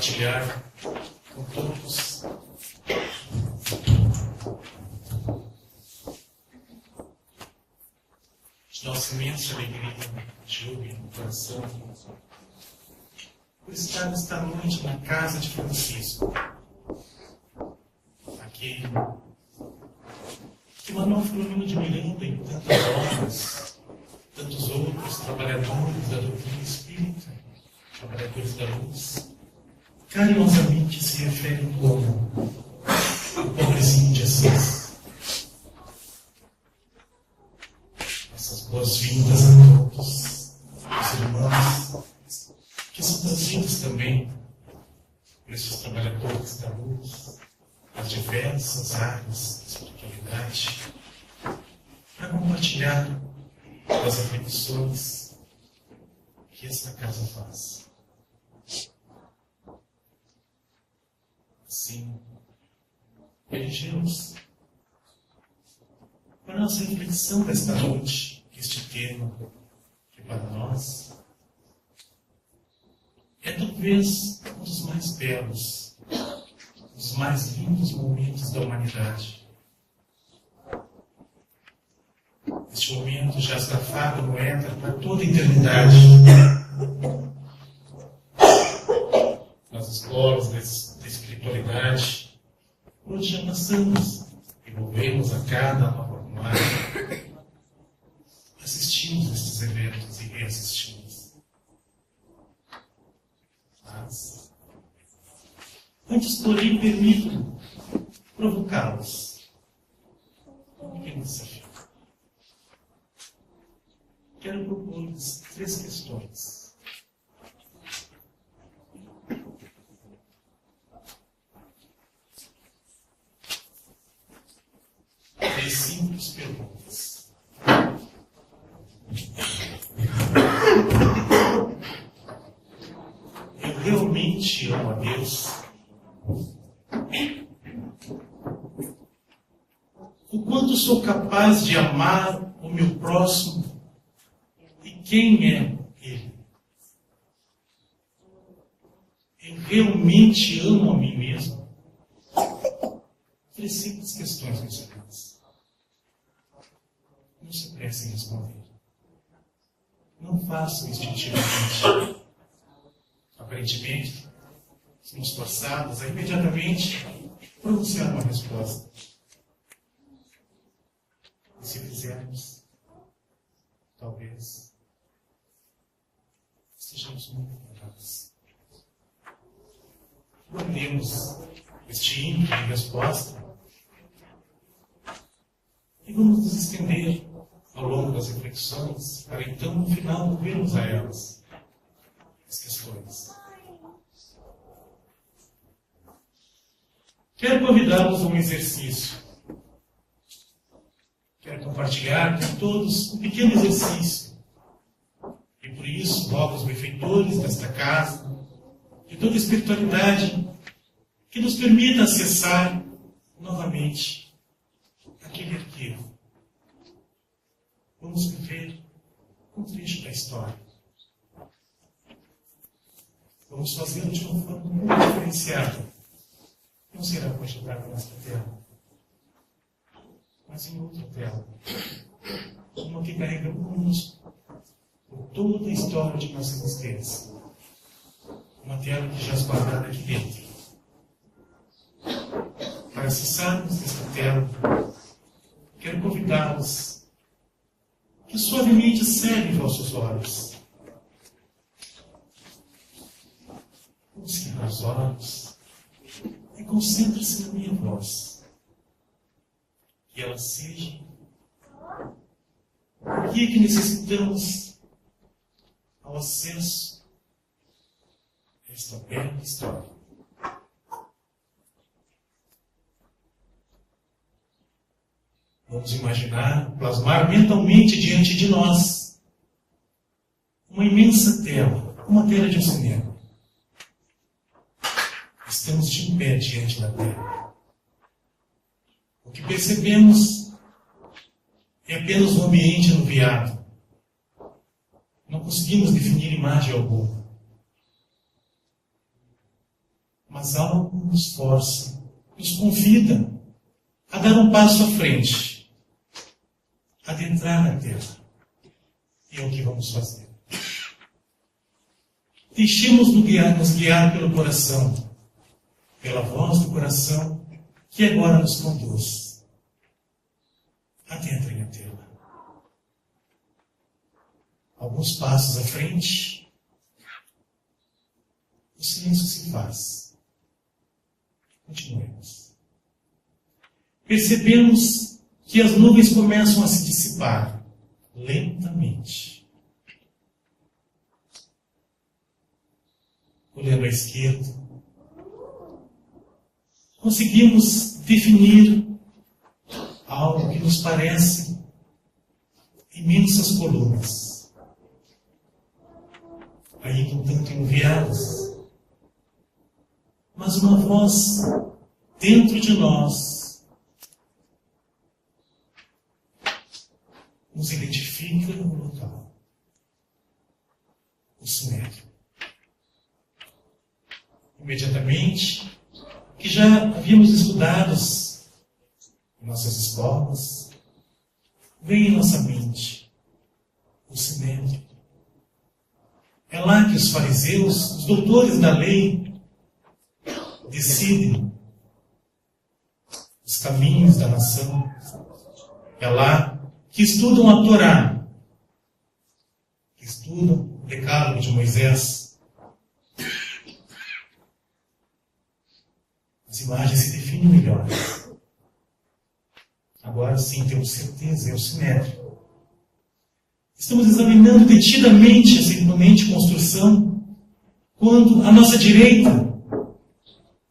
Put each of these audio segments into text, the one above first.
compartilhar com todos de nossa imensa alegria, júbilo no coração, por estar esta noite na casa de Francisco, aquele que Manuel Filomeno de Miranda e tantas obras, tantos outros trabalhadores da doutrina espírita, trabalhadores da luz, carinhosamente se referem como o pobrezinho de Assis. Essas boas-vindas a todos os irmãos que são trazidos também por esses trabalhadores da luz, das diversas áreas da espiritualidade, para compartilhar das reflexões que esta casa faz. Assim, elegemos para a nossa reflexão desta noite este tema que para nós é talvez um dos mais belos, dos mais lindos momentos da humanidade. Este momento já está grafado no éter para toda a eternidade. Nas escolas da espiritualidade, onde já passamos e volvemos a cada nova arrumada, assistimos estes eventos e reassistimos. Mas, antes, porém, permito provocá-los um pequeno desafio. Quero propor-lhes 3 questões. 3 simples perguntas. Eu realmente amo a Deus? O quanto sou capaz de amar o meu próximo? E quem é ele? Eu realmente amo a mim mesmo? 3 simples questões, meus irmãos. Não se pressem em responder. Não façam instintivamente. Aparentemente, somos forçados a imediatamente pronunciar uma resposta. E se fizermos, talvez estejamos muito errados. Guardemos este ímpeto de resposta e vamos nos estender ao longo das reflexões para então, no final, vermos a elas as questões. Quero convidá-los a um exercício. Quero compartilhar com todos um pequeno exercício. E por isso, rogo aos benfeitores desta casa, de toda a espiritualidade, que nos permita acessar novamente aquele arquivo. Vamos viver um trecho da história. Vamos fazê-lo de uma forma muito diferenciada. Não será projetado nesta tela, mas em outra tela. Uma que carrega conosco por toda a história de nossa existência. Uma tela que já está guardada aqui dentro. Para acessarmos esta tela, quero convidá-los que suavemente cerrem vossos olhos. Vamos cerrar os olhos e concentre-se na minha voz. Que ela seja o guia que necessitamos ao acesso a esta bela história. Vamos imaginar, plasmar mentalmente diante de nós uma imensa tela, uma tela de um cinema. Estamos de pé diante da tela. O que percebemos é apenas um ambiente anuviado. Não conseguimos definir imagem alguma. Mas algo nos força, nos convida a dar um passo à frente, adentrar na terra. E é o que vamos fazer. Deixemos-nos guiar pelo coração, pela voz do coração, que agora nos conduz. Adentrem a terra. Alguns passos à frente, o silêncio se faz. Continuemos. Percebemos que as nuvens começam a se dissipar lentamente. Olhando à esquerda, conseguimos definir algo que nos parece imensas colunas, ainda um tanto enviadas, mas uma voz dentro de nós nos identifica no local, o Sinédrio. Imediatamente, que já havíamos estudado em nossas escolas, vem em nossa mente o Sinédrio. É lá que os fariseus, os doutores da lei, decidem os caminhos da nação. É lá que estudam a Torá, que estudam o Decálogo de Moisés. As imagens se definem melhor. Agora sim, temos certeza, é o Sinédrio. Estamos examinando detidamente essa imponente construção, quando, à nossa direita,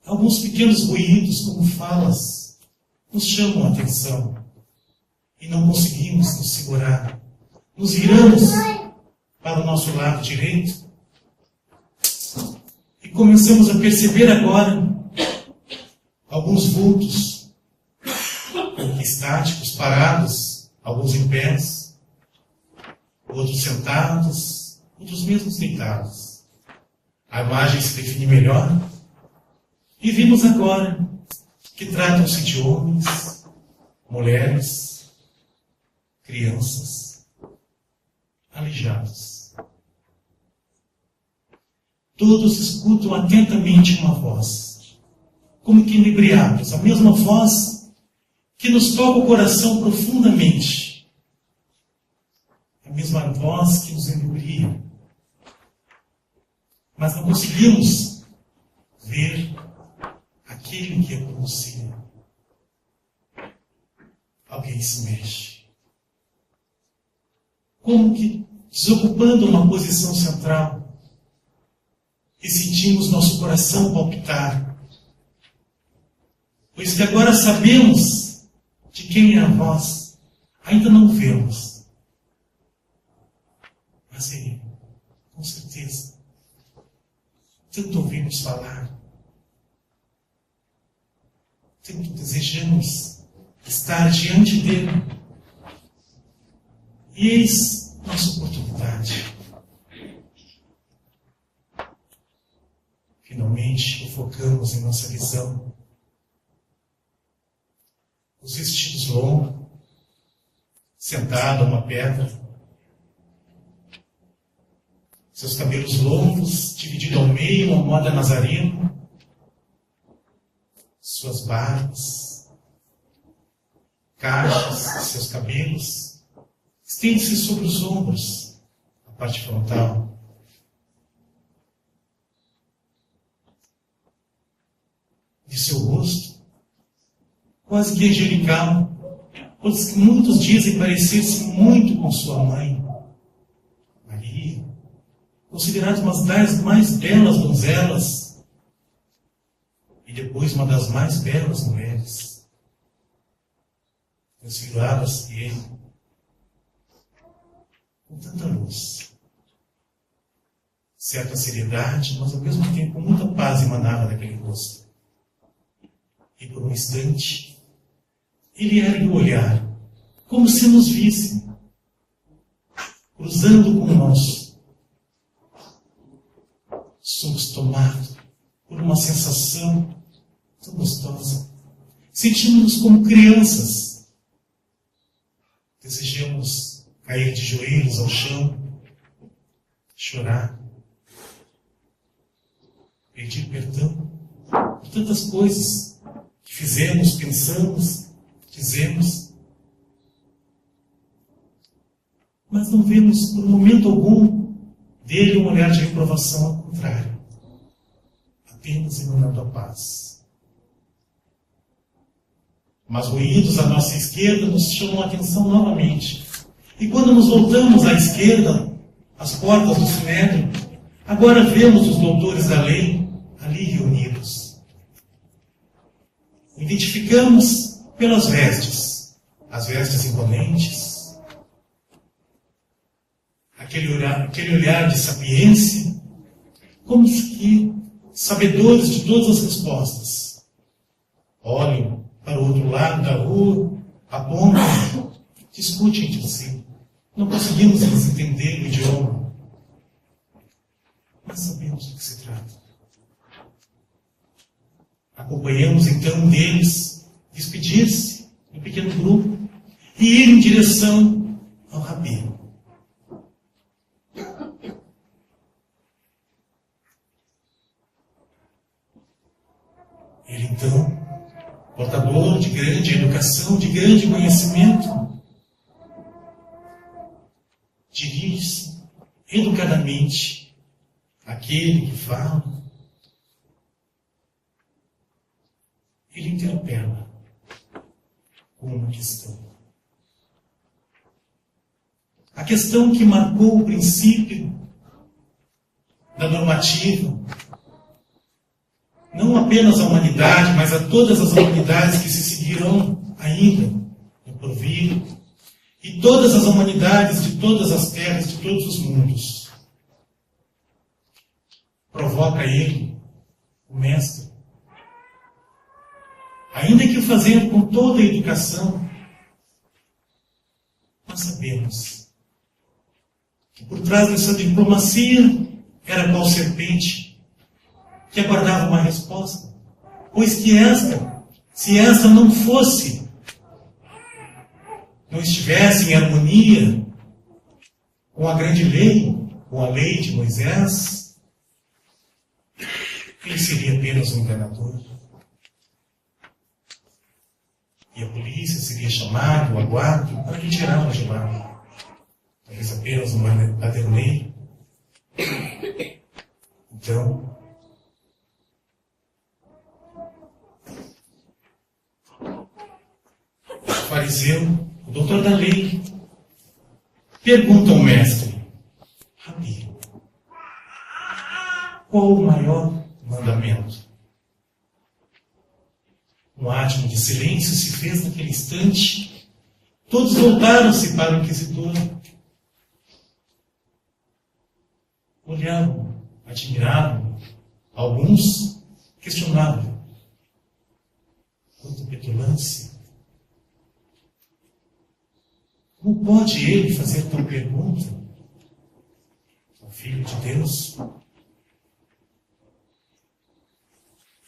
alguns pequenos ruídos, como falas, nos chamam a atenção. E não conseguimos nos segurar. Nos viramos para o nosso lado direito e começamos a perceber agora alguns vultos estáticos, parados, alguns em pés, outros sentados, outros mesmos deitados. A imagem se define melhor e vimos agora que tratam-se de homens, mulheres, crianças, aleijados. Todos escutam atentamente uma voz, como que inebriados, a mesma voz que nos toca o coração profundamente, a mesma voz que nos inebria. Mas não conseguimos ver aquele que a pronuncia. Alguém se mexe. Como que desocupando uma posição central, e sentimos nosso coração palpitar. Pois que agora sabemos de quem é a voz, ainda não o vemos. Mas ele, com certeza, tanto ouvimos falar, tanto desejamos estar diante dele. E eis nossa oportunidade. Finalmente, focamos em nossa visão. Os vestidos longos, sentado a uma pedra, seus cabelos longos, divididos ao meio, à moda nazareno, suas barbas, cachos, seus cabelos, estende-se sobre os ombros, a parte frontal. De seu rosto, quase que angelical, pois muitos dizem parecer-se muito com sua mãe, Maria, considerada uma das mais belas donzelas e depois uma das mais belas mulheres, transfiguradas que ele, com tanta luz, certa seriedade, mas ao mesmo tempo muita paz emanava daquele rosto. E por um instante, ele ergue o olhar, como se nos visse, cruzando com o nosso. Somos tomados por uma sensação tão gostosa. Sentimos-nos como crianças. Desejamos cair de joelhos ao chão, chorar, pedir perdão por tantas coisas que fizemos, pensamos, dizemos. Mas não vemos, por momento algum, dele um olhar de reprovação, ao contrário, apenas emanando a paz. Mas ruídos à nossa esquerda nos chamam a atenção novamente. E quando nos voltamos à esquerda, às portas do Sinédrio, agora vemos os doutores da lei ali reunidos. Identificamos pelas vestes, as vestes imponentes, aquele olhar de sapiência, como que sabedores de todas as respostas. Olham para o outro lado da rua, apontam, discutem entre si. Não conseguimos entender o idioma, mas sabemos do que se trata. Acompanhamos então um deles despedir-se do pequeno grupo e ir em direção ao Rabi. Ele então, portador de grande educação, de grande conhecimento, dirige-se educadamente àquele que fala. Ele interpela com uma questão. A questão que marcou o princípio da normativa, não apenas à humanidade, mas a todas as humanidades que se seguirão ainda no porvir, e todas as humanidades de todas as terras, de todos os mundos. Provoca ele, o mestre, ainda que o fazendo com toda a educação, nós sabemos que por trás dessa diplomacia era qual serpente que aguardava uma resposta, pois que se esta não estivesse em harmonia com a grande lei, com a lei de Moisés, ele seria apenas um enganador. E a polícia seria chamada, o aguardo, para retirá-lo de lá. Talvez apenas um baderneiro. Então, o fariseu, o doutor da lei, pergunta ao mestre: Rabi, qual o maior mandamento? Um átimo de silêncio se fez naquele instante. Todos voltaram-se para o inquisidor. Olhavam, admiravam. Alguns questionavam. Quanta petulância! Como pode ele fazer tal pergunta? O Filho de Deus?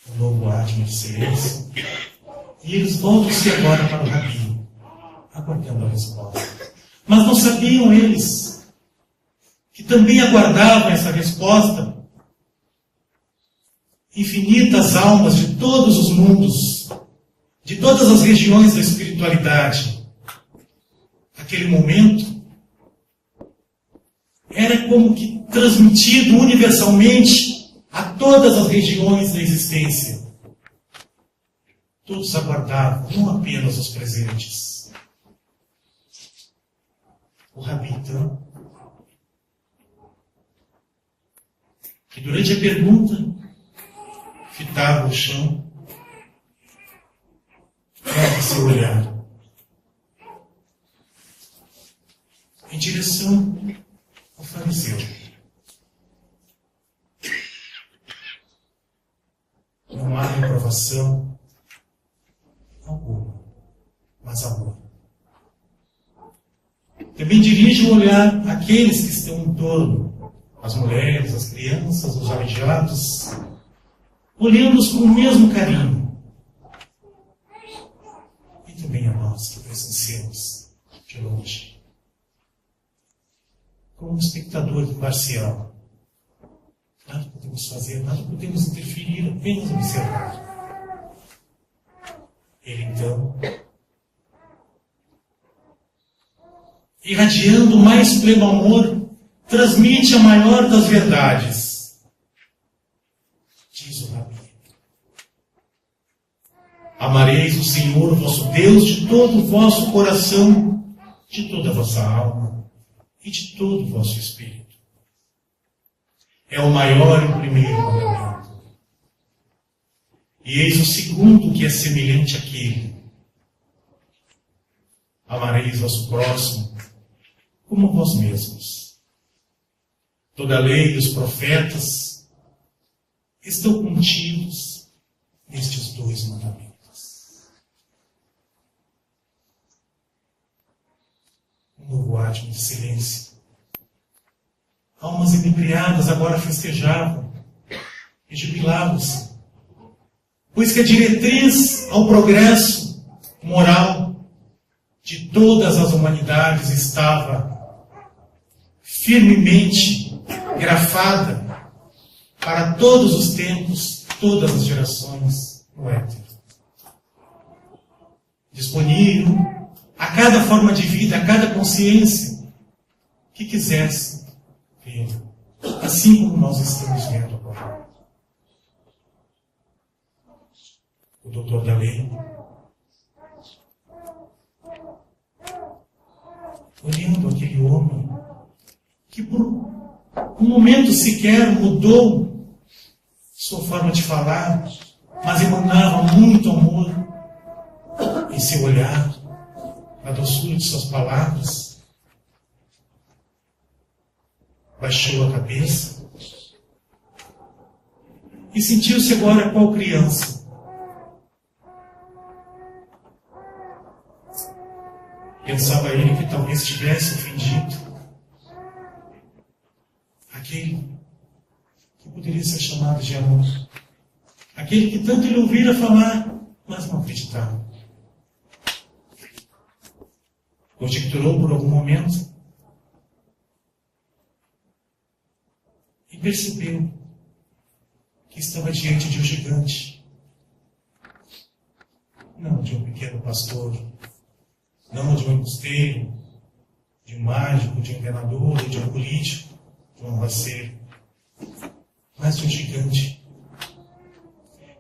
Um novo átimo de silêncio. E eles voltam-se agora para o Rabi, aguardando a resposta. Mas não sabiam eles que também aguardavam essa resposta infinitas almas de todos os mundos, de todas as regiões da espiritualidade. Aquele momento era como que transmitido universalmente a todas as regiões da existência. Todos aguardavam, não apenas os presentes. O Rabi, então, que durante a pergunta fitava o chão, ergue seu olhar em direção ao fariseu. Não há reprovação alguma, mas amor. Também dirige o olhar àqueles que estão em torno, as mulheres, as crianças, os aleijados. olhando-os com o mesmo carinho. E também a nós que presenciamos de longe. Como um espectador imparcial. Nada podemos fazer, nada podemos interferir, apenas observar. Ele então, irradiando o mais pleno amor, transmite a maior das verdades. Diz o Rabi: amareis o Senhor vosso Deus de todo o vosso coração, de toda a vossa alma e de todo o vosso espírito. É o maior e o primeiro mandamento. E eis o segundo, que é semelhante àquele: amareis vosso próximo como vós mesmos. Toda a lei e os profetas estão contidos nestes dois mandamentos. Um novo átimo de silêncio. Almas inebriadas agora festejavam e jubilavam-se, pois que a diretriz ao progresso moral de todas as humanidades estava firmemente grafada para todos os tempos, todas as gerações no éter. Disponível a cada forma de vida, a cada consciência que quisesse ver, assim como nós estamos vendo agora. O doutor da lei, olhando aquele homem que por um momento sequer mudou sua forma de falar, mas emanava muito amor em seu olhar, na doçura de suas palavras, baixou a cabeça e sentiu-se agora qual criança. Pensava ele que talvez tivesse ofendido aquele que poderia ser chamado de amor, aquele que tanto ele ouvira falar, mas não acreditava. Conjecturou por algum momento e percebeu que estava diante de um gigante, não de um pequeno pastor, não de um embusteiro, de um mágico, de um enganador, de um político, de um vaceiro, mas de um gigante.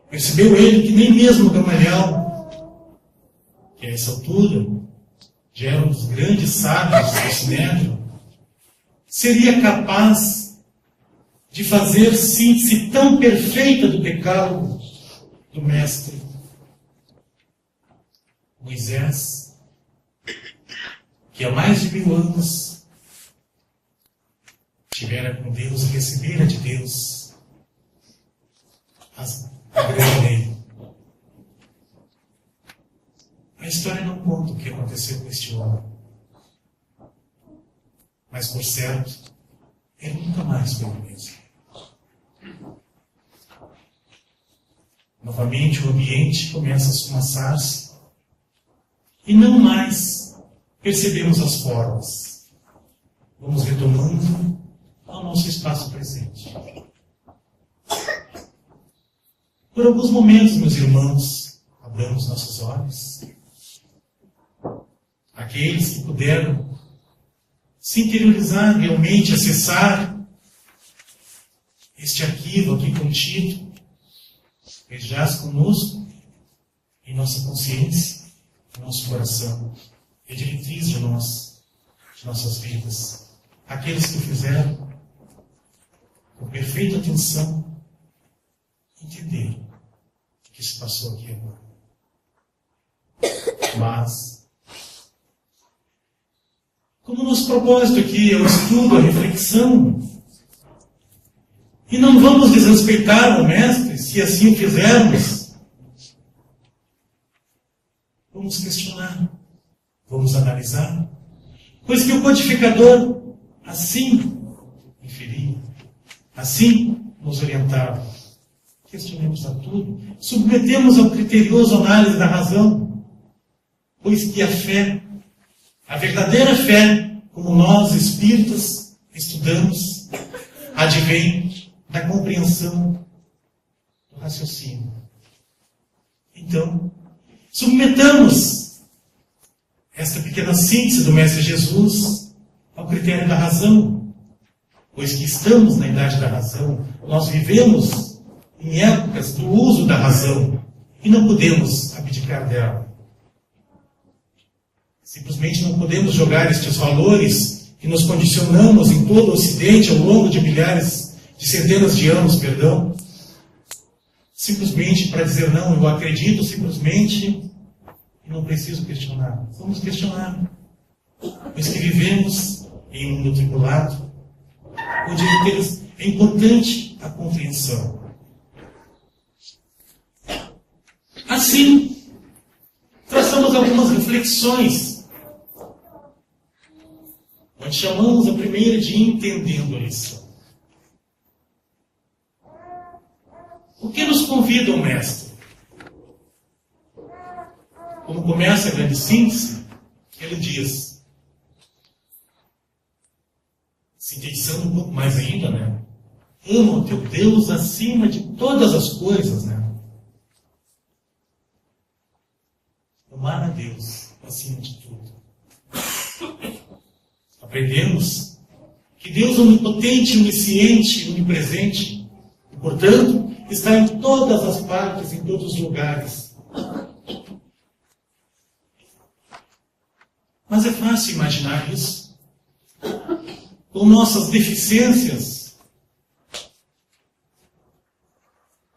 Percebeu ele que nem mesmo Gamaliel, que a essa altura já era um dos grandes sábios do Sinédrio, seria capaz de fazer síntese tão perfeita do decálogo do mestre. Moisés, que há mais de 1000 anos tivera com Deus e recebera de Deus a grande lei. A história não conta o que aconteceu com este homem, mas por certo, ele nunca mais foi o mesmo. Novamente o ambiente começa a esfumaçar-se e não mais percebemos as formas. Vamos retomando ao nosso espaço presente. Por alguns momentos, meus irmãos, abramos nossos olhos. Aqueles que puderam se interiorizar, realmente acessar este arquivo aqui contido, ele jaz conosco em nossa consciência, em nosso coração, é diretriz de nossas vidas. Aqueles que o fizeram com perfeita atenção, entenderam o que se passou aqui agora. Mas, como nosso propósito aqui é o estudo, a reflexão, e não vamos desrespeitar o Mestre, se assim o fizermos, vamos questionar, vamos analisar, pois que o codificador assim inferia, assim nos orientava, questionemos a tudo, submetemos ao criterioso análise da razão, pois que a fé, a verdadeira fé, como nós espíritas estudamos, advém da compreensão do raciocínio. Então, submetamos esta pequena síntese do Mestre Jesus ao critério da razão, pois que estamos na idade da razão, nós vivemos em épocas do uso da razão e não podemos abdicar dela. Simplesmente não podemos jogar estes valores que nos condicionamos em todo o Ocidente ao longo de centenas de anos, simplesmente para dizer não, eu acredito simplesmente e não preciso questionar. Vamos questionar, pois que vivemos em um mundo tribulado, onde é importante a compreensão. Assim, traçamos algumas reflexões, onde chamamos a primeira de entendendo a lição. O que nos convida o Mestre? Como começa a grande síntese, ele diz, sintetizando um pouco mais ainda, né? Ama o teu Deus acima de todas as coisas, né? Amar a Deus acima de tudo. Aprendemos que Deus é onipotente, onisciente, onipresente, e, portanto, está em todas as partes, em todos os lugares. Mas é fácil imaginar isso. Com nossas deficiências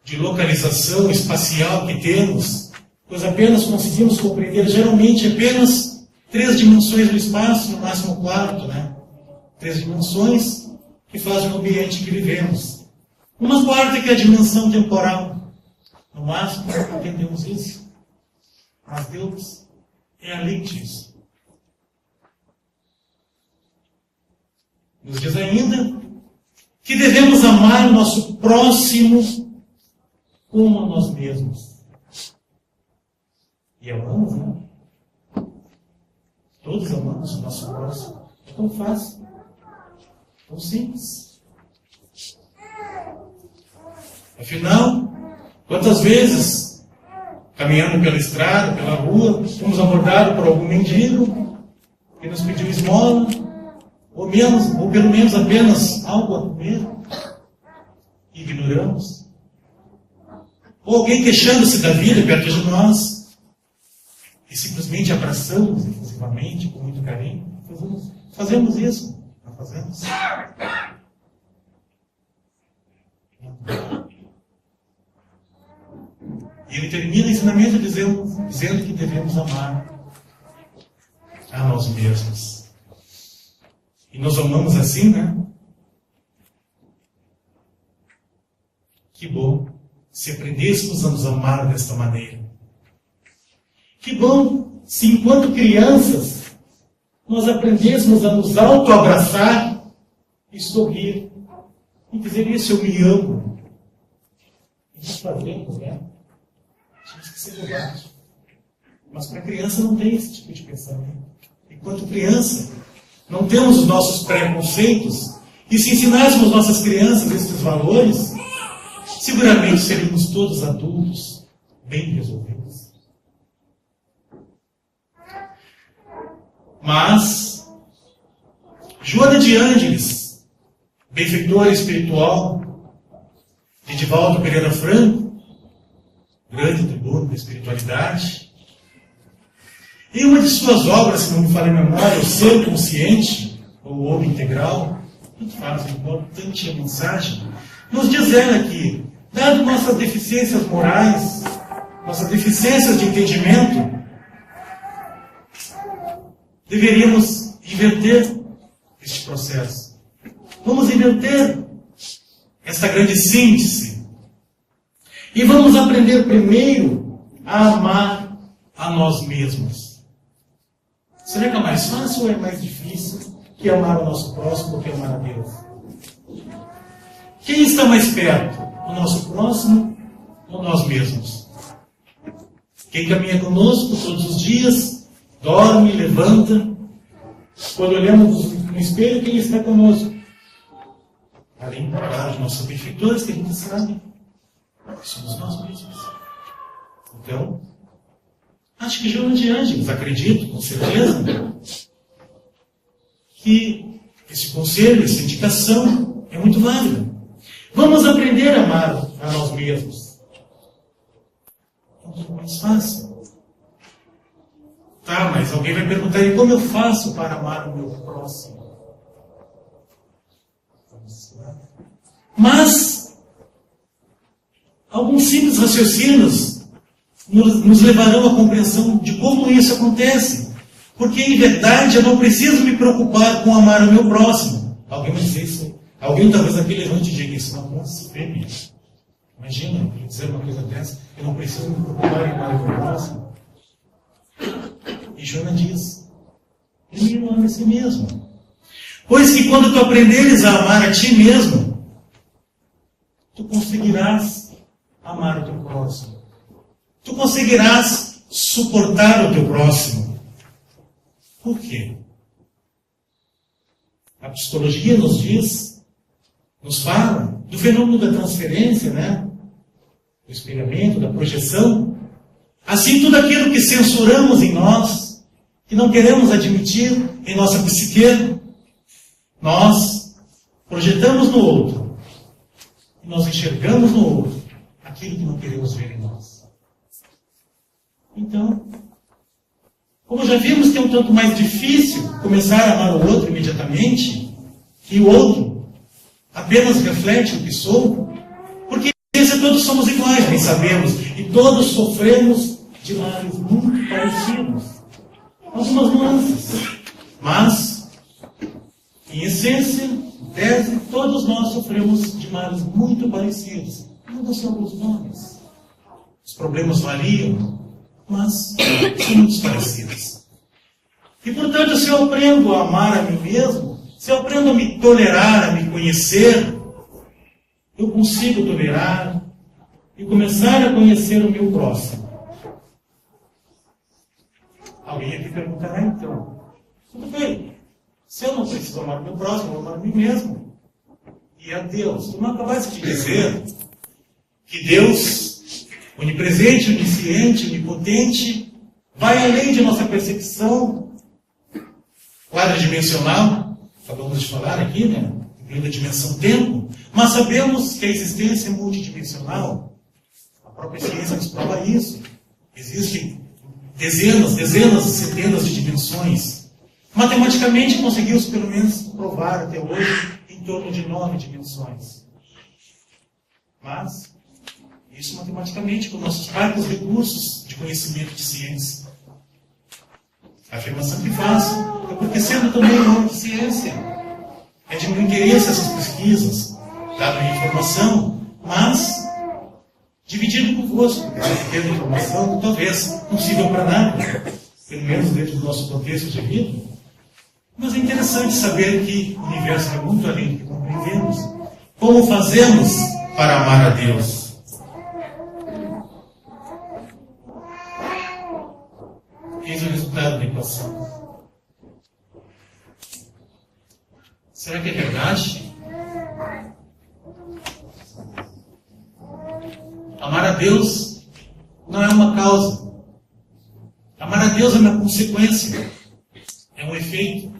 de localização espacial que temos, pois apenas conseguimos compreender geralmente apenas 3 dimensões do espaço, no máximo 4, né? 3 dimensões que fazem o ambiente que vivemos. Uma quarta que é a dimensão temporal. No máximo, entendemos isso. Mas Deus é além disso. Nos diz ainda que devemos amar o nosso próximo como a nós mesmos. E amamos, né? Todos amamos o nosso próximo. É tão fácil, tão simples. Afinal, quantas vezes, caminhando pela estrada, pela rua, fomos abordados por algum mendigo que nos pediu esmola, ou pelo menos apenas algo a comer, e ignoramos. Ou alguém queixando-se da vida perto de nós, e simplesmente abraçamos efusivamente, com muito carinho. Fazemos isso? Não fazemos? E ele termina o ensinamento dizendo que devemos amar a nós mesmos. E nós amamos assim, né? Que bom se aprendêssemos a nos amar desta maneira. Que bom se, enquanto crianças, nós aprendêssemos a nos autoabraçar e sorrir. E dizer isso, eu me amo. E nós fazemos, né? Temos que ser levados. Mas para a criança não tem esse tipo de pensamento. Enquanto criança, não temos os nossos preconceitos, e se ensinássemos nossas crianças esses valores, seguramente seríamos todos adultos bem resolvidos. Mas Joana de Ângeles, benfeitora espiritual de Divaldo Pereira Franco, grande tribuno da espiritualidade, em uma de suas obras, se não me falha a memória, O Ser Consciente, ou O Homem Integral, tanto faz, importante a mensagem, nos diz ela que, dado nossas deficiências morais, nossas deficiências de entendimento, deveríamos inverter este processo. Vamos inverter esta grande síntese. E vamos aprender primeiro a amar a nós mesmos. Será que é mais fácil ou é mais difícil que amar o nosso próximo do que amar a Deus? Quem está mais perto? O nosso próximo ou nós mesmos? Quem caminha conosco todos os dias, dorme, levanta. Quando olhamos no espelho, quem está conosco? Além de nossos benfeitores, que a gente sabe que somos nós mesmos. Então, acho que Joana de Ângeles, acredito, com certeza, que esse conselho, essa indicação é muito válida. Vamos aprender a amar a nós mesmos. É um pouco mais fácil. Tá, mas alguém vai perguntar, e como eu faço para amar o meu próximo? Mas, alguns simples raciocínios nos levarão à compreensão de como isso acontece. Porque, em verdade, eu não preciso me preocupar com amar o meu próximo. Alguém vai dizer isso. Alguém talvez aqui levante e diga isso. Não, blasfêmia. Imagina, eu dizer uma coisa dessa. Eu não preciso me preocupar em amar o meu próximo. E Joana diz, primeiro ama a si mesmo. Pois que quando tu aprenderes a amar a ti mesmo, tu conseguirás amar o teu próximo. Tu conseguirás suportar o teu próximo. Por quê? A psicologia nos diz, nos fala do fenômeno da transferência, né? Do espelhamento, da projeção. Assim, tudo aquilo que censuramos em nós, que não queremos admitir em nossa psique, nós projetamos no outro. E nós enxergamos no outro aquilo que não queremos ver em nós. Então, como já vimos que é um tanto mais difícil começar a amar o outro imediatamente, e o outro apenas reflete o que sou, porque todos somos iguais, bem sabemos, e todos sofremos de males muito parecidos. Algumas nuances, mas, em essência, em tese, todos nós sofremos de males muito parecidos. Mudam-se alguns nomes. Os problemas variam, mas são muito parecidos. E, portanto, se eu aprendo a amar a mim mesmo, se eu aprendo a me tolerar, a me conhecer, eu consigo tolerar e começar a conhecer o meu próximo. Alguém aqui perguntará, então, tudo bem, se eu não preciso amar o meu próximo, eu vou amar a mim mesmo. E a Deus. Tu não acabaste de dizer que Deus, onipresente, onisciente, onipotente, vai além de nossa percepção quadridimensional, acabamos de falar aqui, né? Incluindo a dimensão tempo, mas sabemos que a existência é multidimensional. A própria ciência nos prova isso. Existem dezenas, centenas de dimensões. Matematicamente conseguimos pelo menos provar até hoje em torno de 9 dimensões. Mas isso matematicamente com nossos parcos recursos de conhecimento de ciência. A afirmação que faço é porque, sendo também nome de ciência, é de meu interesse essas pesquisas, dado a informação, mas dividido convosco essa pequena informação, que talvez não sirva para nada, pelo menos dentro do nosso contexto de vida, mas é interessante saber que o universo é muito além do que compreendemos. Como fazemos para amar a Deus? Eis o resultado da equação. Será que é verdade? Amar a Deus não é uma causa. Amar a Deus é uma consequência. É um efeito.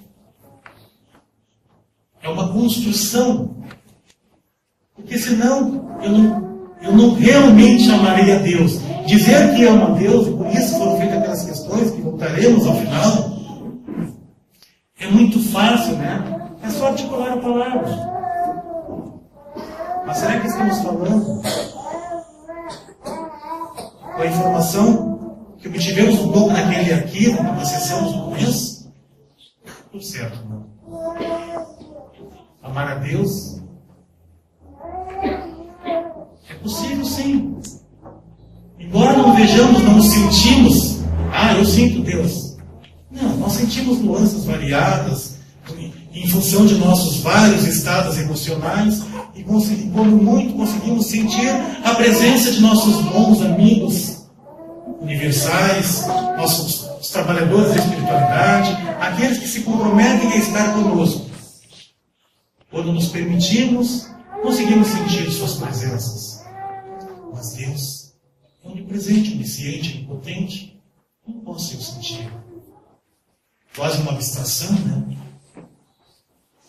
É uma construção. Porque senão eu não realmente amarei a Deus. Dizer que amo a Deus, e por isso foram feitas aquelas questões que voltaremos ao final, é muito fácil, né? É só articular a palavra. Mas será que estamos falando com a informação que obtivemos um pouco naquele arquivo, na sessão do começo? Tudo certo, não. Amar a Deus é possível, sim. Embora não vejamos, não sentimos, eu sinto Deus. Não, nós sentimos nuances variadas em função de nossos vários estados emocionais e como muito conseguimos sentir a presença de nossos bons amigos universais, os trabalhadores da espiritualidade, aqueles que se comprometem a estar conosco. Quando nos permitimos, conseguimos sentir suas presenças. Mas Deus é onipresente, onisciente, onipotente. Não posso eu sentir. Quase uma abstração, né?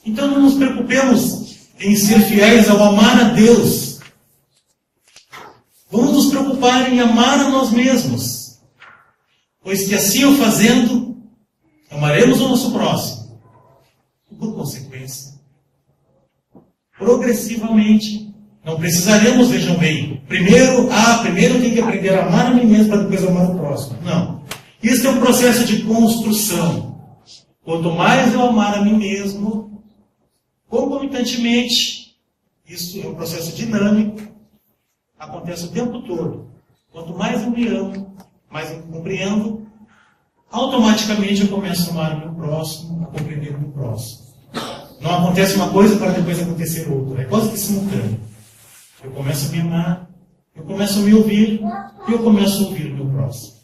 Então não nos preocupemos em ser fiéis ao amar a Deus. Vamos nos preocupar em amar a nós mesmos. Pois que assim o fazendo, amaremos o nosso próximo. E por consequência, progressivamente, não precisaremos, vejam bem, primeiro eu tenho que aprender a amar a mim mesmo para depois amar o próximo. Não. Isso é um processo de construção. Quanto mais eu amar a mim mesmo, concomitantemente, isso é um processo dinâmico, acontece o tempo todo. Quanto mais eu me amo, mais eu me compreendo, automaticamente eu começo a amar o meu próximo, a compreender o meu próximo. Não acontece uma coisa para depois acontecer outra. É quase que simultâneo. Eu começo a me amar, eu começo a me ouvir, e eu começo a ouvir o meu próximo.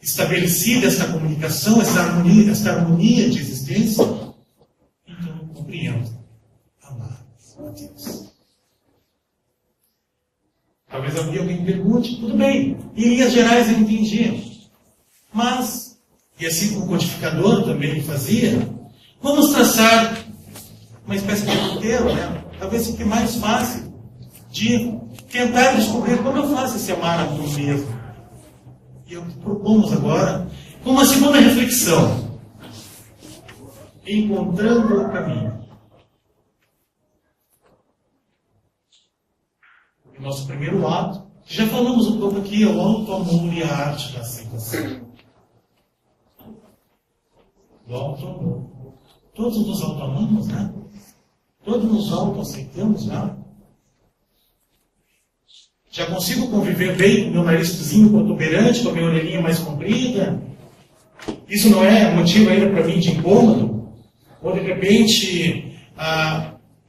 Estabelecida esta comunicação, esta harmonia de existência, então eu compreendo amar a Deus. Talvez alguém pergunte, tudo bem, em linhas gerais eu entendi. Mas, e assim como o codificador também fazia, vamos traçar uma espécie de roteiro, né? Talvez fique mais fácil de tentar descobrir como eu faço esse amar a mim mesmo. E eu propomos agora com uma segunda reflexão. Encontrando o caminho. O nosso primeiro ato, já falamos um pouco aqui, é o auto-amor e a arte da aceitação. Do auto-amor. Todos nos auto-amamos, né? Todos nos auto-aceitamos, né? Já consigo conviver bem com o meu narizinho protuberante, com a minha orelhinha mais comprida? Isso não é motivo ainda para mim de incômodo? Ou de repente,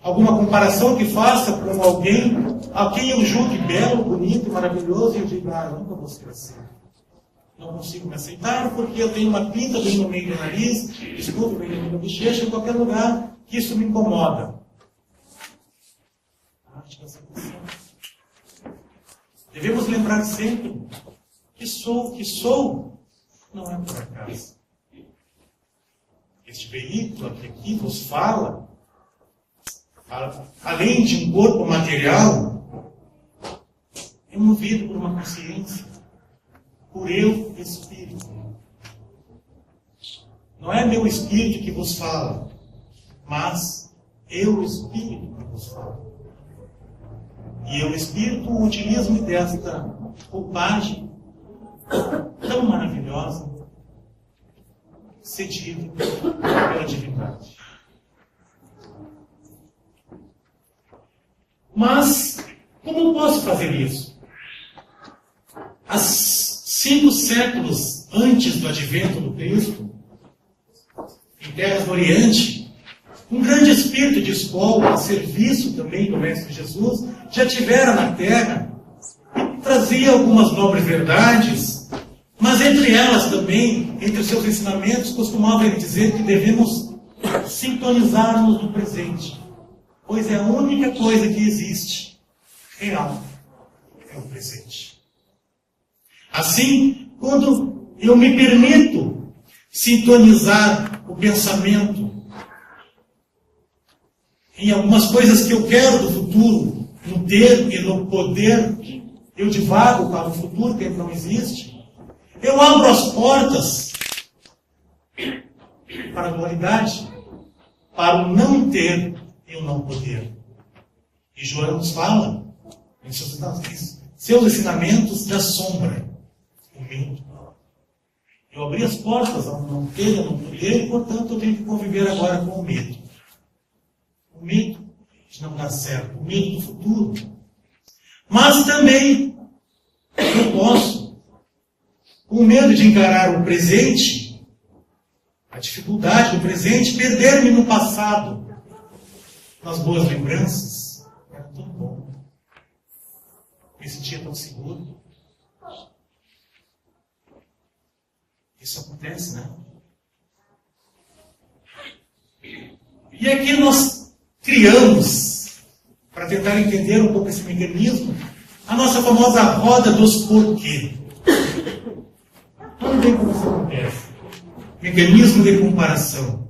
alguma comparação que faça com alguém a quem eu julgue belo, bonito, maravilhoso, e eu digo, eu nunca vou ser assim. Não consigo me aceitar porque eu tenho uma pinta bem no meio do nariz, desculpe, bem no meio da bochecha, em qualquer lugar que isso me incomoda. Devemos lembrar sempre que sou, não é por acaso. Este veículo que aqui vos fala, além de um corpo material, é movido por uma consciência, por eu, Espírito. Não é meu Espírito que vos fala, mas eu, Espírito, que vos fala. E eu, Espírito, utilizo-me desta roupagem tão maravilhosa, cedida pela divindade. Mas, como posso fazer isso? Há 5 séculos antes do advento do Cristo, em terras do Oriente, um grande espírito de escola, a serviço também do Mestre Jesus, já tivera na Terra e trazia algumas nobres verdades, mas entre elas também, entre os seus ensinamentos, costumava ele dizer que devemos sintonizar-nos no presente, pois é a única coisa que existe real, é o presente. Assim, quando eu me permito sintonizar o pensamento em algumas coisas que eu quero do futuro, no ter e no poder, eu divago para o futuro que ainda não existe, eu abro as portas para a dualidade, para o não ter e o não poder. E João nos fala, em seus ensinamentos, da sombra, o medo. Eu abri as portas ao não ter e ao não poder, e, portanto, eu tenho que conviver agora com o medo. O medo de não dar certo, o medo do futuro. Mas também eu posso, com medo de encarar o presente, a dificuldade do presente, perder-me no passado. nas boas lembranças. Era tão bom. Me sentia tão seguro. Isso acontece, né? E aqui nós criamos, para tentar entender um pouco esse mecanismo, a nossa famosa roda dos porquê. Olha bem como isso acontece. Mecanismo de comparação.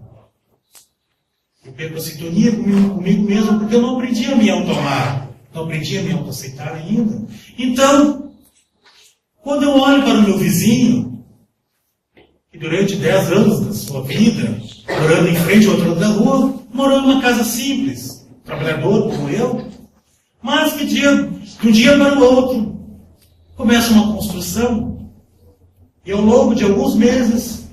Eu perco a sintonia comigo mesmo porque eu não aprendi a me auto-amar, não aprendi a me auto-aceitar ainda. Então, quando eu olho para o meu vizinho, que durante 10 anos da sua vida, morando em frente ao outro lado da rua, morou em uma casa simples, trabalhador como eu, mas que de um dia para o outro começa uma construção e ao longo de alguns meses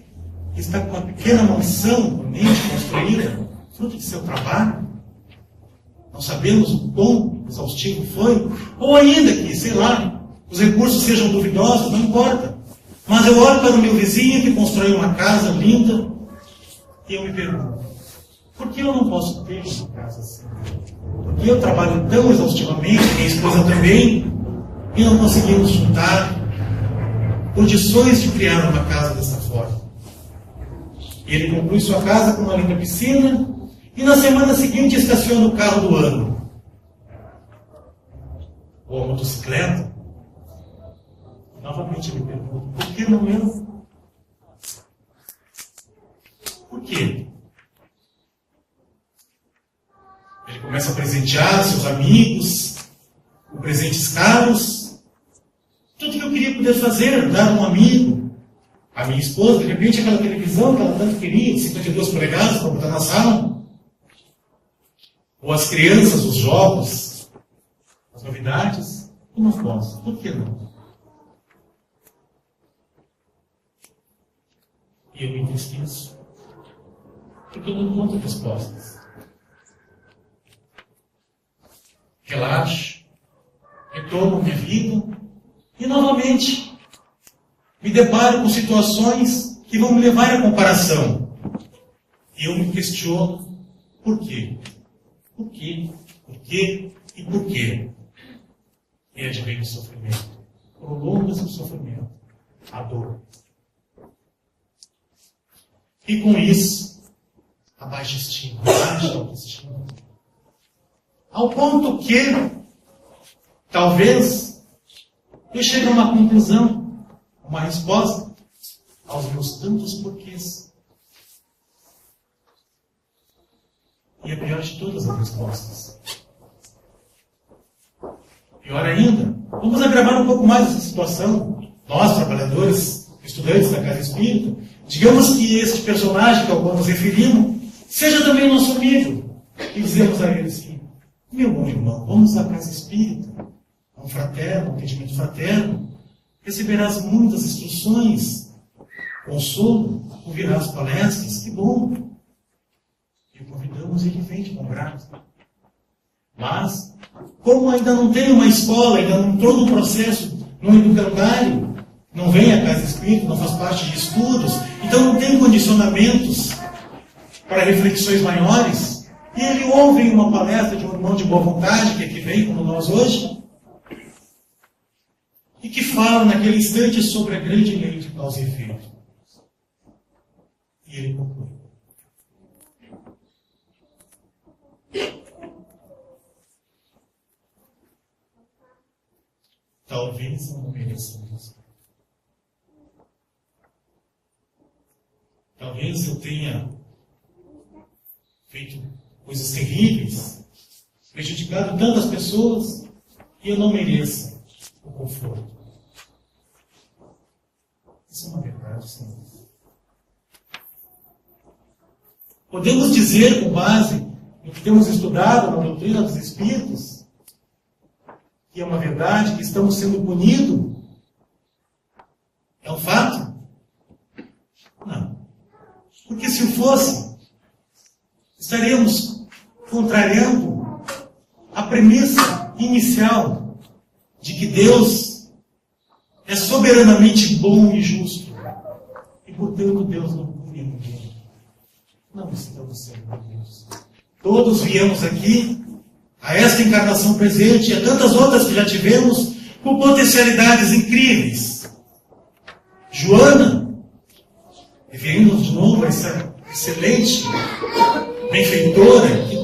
está com uma pequena mansão bonita construída, fruto de seu trabalho. Não sabemos o quão exaustivo foi, ou ainda que, sei lá, os recursos sejam duvidosos, não importa. Mas eu olho para o meu vizinho que constrói uma casa linda e eu me pergunto, por que eu não posso ter uma casa assim? Por que eu trabalho tão exaustivamente, minha esposa também, e não conseguimos juntar condições de criar uma casa dessa forma? E ele conclui sua casa com uma linda piscina e na semana seguinte estaciona o carro do ano. Ou a motocicleta. Novamente eu me pergunto, por que não eu? Por quê? Ele começa a presentear seus amigos com presentes caros. Tudo que eu queria poder fazer, dar a um amigo, a minha esposa, de repente aquela televisão que ela tanto queria, de 52 polegadas, para botar na sala. Ou as crianças, os jogos, as novidades. Eu não posso. Por que não? E eu me entristeço, porque eu não encontro respostas. Relaxo, retomo minha vida e novamente me deparo com situações que vão me levar à comparação. E eu me questiono, por quê? Por quê? Por quê? E por quê? E advém o sofrimento. Prolonga-se o sofrimento, a dor. E com isso, a baixa estima, a baixa autoestima. Ao ponto que, talvez, eu chegue a uma conclusão, uma resposta aos meus tantos porquês. E a pior de todas as respostas. Pior ainda, vamos agravar um pouco mais essa situação. Nós, trabalhadores, estudantes da Casa Espírita, digamos que este personagem ao qual nos referimos seja também nosso amigo. E dizemos a ele assim, meu bom irmão, vamos à Casa Espírita, a um fraterno, um atendimento fraterno, receberás muitas instruções, consolo, ouvirás palestras, que bom. E o convidamos e ele vem de bom grado. Mas, como ainda não tem uma escola, ainda não entrou no processo, no educandário, não vem à Casa Espírita, não faz parte de estudos, então não tem condicionamentos para reflexões maiores, e ele ouve uma palestra de um irmão de boa vontade, que aqui vem, como nós hoje, e que fala naquele instante sobre a grande lei de causa e efeito. E ele conclui. Talvez eu não mereça isso. Talvez eu tenha feito coisas terríveis, prejudicado tantas pessoas, e eu não mereça o conforto. Isso é uma verdade, sim. Podemos dizer, com base no que temos estudado na doutrina dos Espíritos, que é uma verdade, que estamos sendo punidos? É um fato? Não. Porque se o fosse, estaríamos contrariando a premissa inicial de que Deus é soberanamente bom e justo. E, portanto, Deus não pune ninguém. Não estamos sendo punidos. Todos viemos aqui, a esta encarnação presente e a tantas outras que já tivemos, com potencialidades incríveis. Joana, referindo-nos de novo a essa excelente benfeitora, que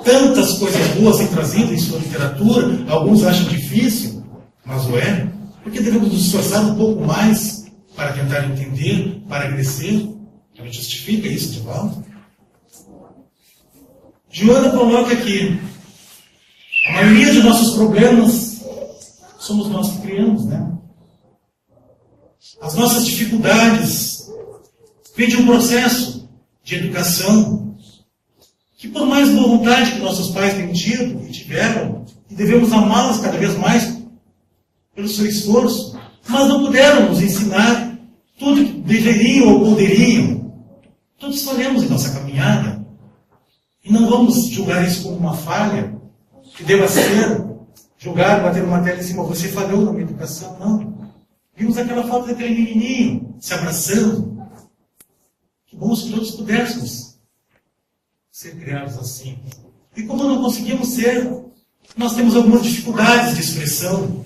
tantas coisas boas tem trazido em sua literatura, alguns acham difícil, mas o é, porque devemos nos esforçar um pouco mais para tentar entender, para crescer. Ela justifica isso de volta. Joana coloca aqui, a maioria de nossos problemas somos nós que criamos, né? As nossas dificuldades vêm de um processo de educação que, por mais boa vontade que nossos pais tenham tido e tiveram, e devemos amá-las cada vez mais pelo seu esforço, mas não puderam nos ensinar tudo que deveriam ou poderiam. Todos falhamos em nossa caminhada e não vamos julgar isso como uma falha que deva ser julgar, bater uma tela em cima, você falhou na minha educação. Não. Vimos aquela foto daquele menininho se abraçando. Que bom se todos pudéssemos ser criados assim. E como não conseguimos ser, nós temos algumas dificuldades de expressão,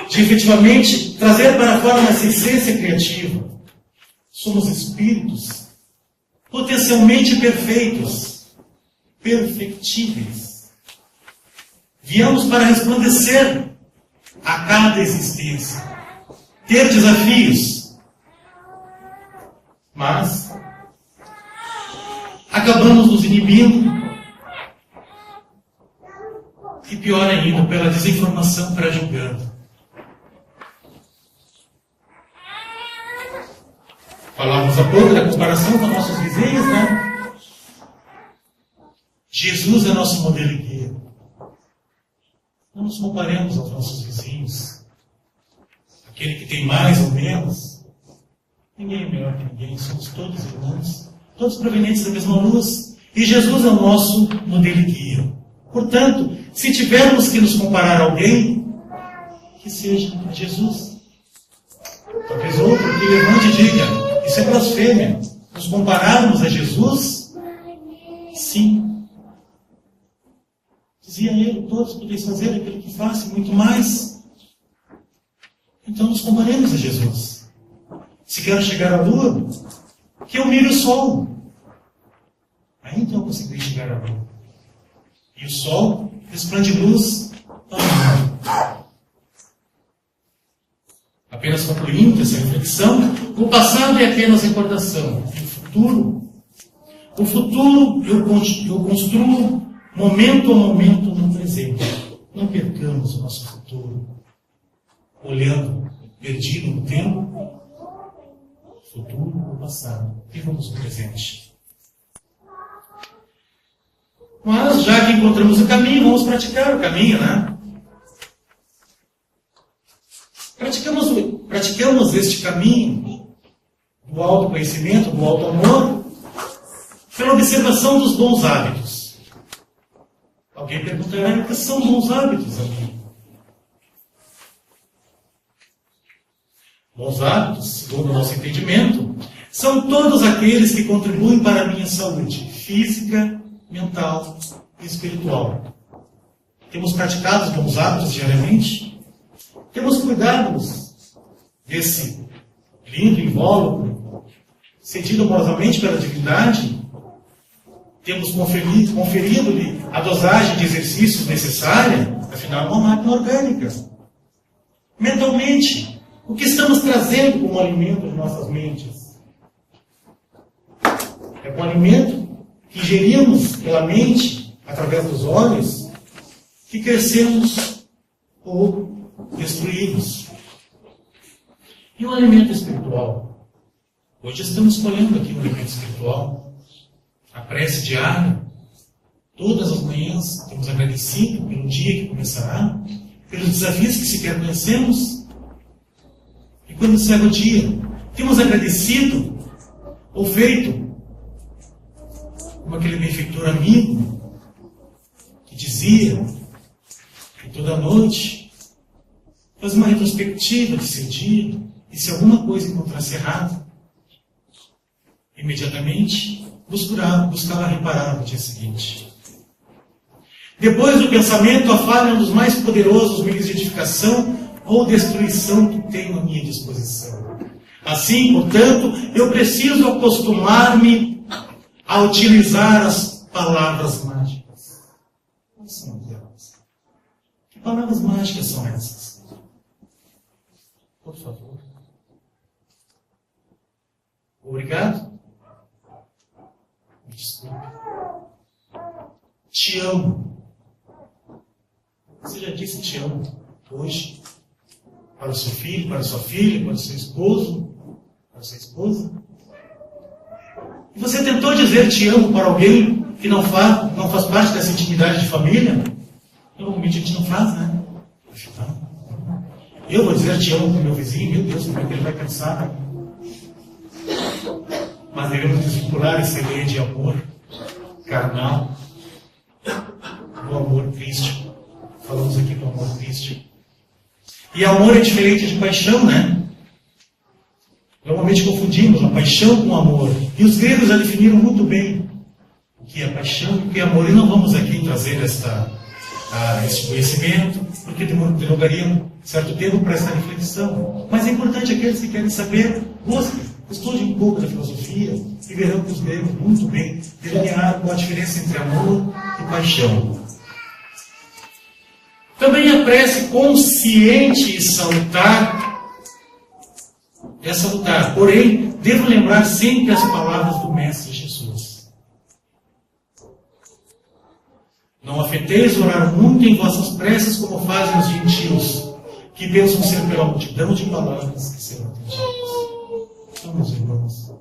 de efetivamente trazer para fora nossa essência criativa. Somos espíritos potencialmente perfeitos, perfectíveis. Viemos para resplandecer a cada existência, ter desafios, mas acabamos nos inibindo e, pior ainda, pela desinformação pré-julgando. Falávamos há pouco da comparação com nossos vizinhos, né? Jesus é nosso modelo e guia. Não nos comparemos aos nossos vizinhos. Aquele que tem mais ou menos. Ninguém é melhor que ninguém. Somos todos irmãos. Todos provenientes da mesma luz. E Jesus é o nosso modelo e guia. Portanto, se tivermos que nos comparar a alguém, que seja Jesus. Talvez outro que levante e diga: isso é blasfêmia. Nos compararmos a Jesus? Sim. Dizia ele, todos podeis fazer aquilo que faço, muito mais. Então nos comparemos a Jesus. Se quero chegar à lua, que eu mire o sol. Aí então eu conseguirei chegar à lua. E o sol resplende luz para o mundo. Apenas concluindo essa reflexão, o passado é apenas recordação. E o futuro eu construo momento a momento no presente. Não percamos o nosso futuro olhando perdido no tempo, futuro ou passado. Vivamos o presente. Mas, já que encontramos o caminho, vamos praticar o caminho, né? Praticamos este caminho do autoconhecimento, do auto-amor, pela observação dos bons hábitos. Alguém perguntará: o que são bons hábitos aqui? Bons hábitos, segundo o nosso entendimento, são todos aqueles que contribuem para a minha saúde física, mental e espiritual. Temos praticado os bons hábitos diariamente? Temos cuidados desse lindo invólucro, cedido amorosamente pela divindade? Temos conferido-lhe a dosagem de exercícios necessária? Afinal, é uma máquina orgânica. Mentalmente, o que estamos trazendo como alimento às nossas mentes? É com o alimento que ingerimos pela mente, através dos olhos, que crescemos ou destruímos. E o alimento espiritual? Hoje estamos colhendo aqui o alimento espiritual. A prece diária, todas as manhãs, temos agradecido pelo dia que começará, pelos desafios que sequer conhecemos. E quando encerra o dia, temos agradecido ou feito como aquele benfeitor amigo que dizia que toda noite faz uma retrospectiva de seu dia, e se alguma coisa encontrasse errado, imediatamente buscava reparar no dia seguinte. Depois do pensamento, a fala é um dos mais poderosos meios de edificação ou destruição que tenho à minha disposição. Assim, portanto, eu preciso acostumar-me a utilizar as palavras mágicas. Quais são elas? Que palavras mágicas são essas? Por favor. Obrigado. Me desculpe. Te amo. Você já disse te amo hoje? Para o seu filho, para a sua filha, para o seu esposo, para a sua esposa? E você tentou dizer te amo para alguém que não faz parte dessa intimidade de família? Normalmente a gente não faz, né? Eu vou dizer te amo para o meu vizinho, meu Deus, como é que ele vai pensar? Mas devemos desvincular esse lei de amor carnal do amor crístico. Falamos aqui do amor crístico. E amor é diferente de paixão, né? Normalmente confundimos a paixão com o amor. E os gregos já definiram muito bem o que é paixão e o que é amor. E não vamos aqui trazer este conhecimento, porque demoraria um certo tempo para essa reflexão. Mas é importante aqueles que querem saber, estudem um pouco da filosofia e verão que os gregos muito bem delinearam qual a diferença entre amor e paixão. Também a prece consciente e salutar é salutar. Porém, devo lembrar sempre as palavras do Mestre Jesus. Não afeteis orar muito em vossas preces como fazem os gentios, que pensam ser pela multidão de palavras que serão atendidas. Então, meus irmãos,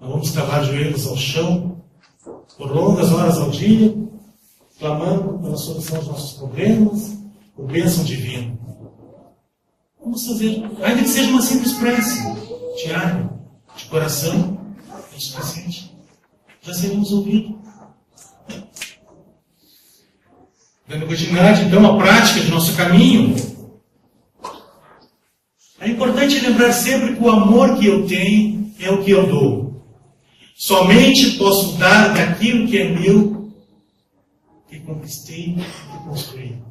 não vamos cavar joelhos ao chão por longas horas ao dia, clamando pela solução dos nossos problemas, por bênção divina. Vamos fazer, ainda que seja uma simples prece, diária, de coração, é o suficiente. Já seremos ouvidos. Dando continuidade, então, à prática de nosso caminho, é importante lembrar sempre que o amor que eu tenho é o que eu dou. Somente posso dar daquilo que é meu, que conquistei e que construí.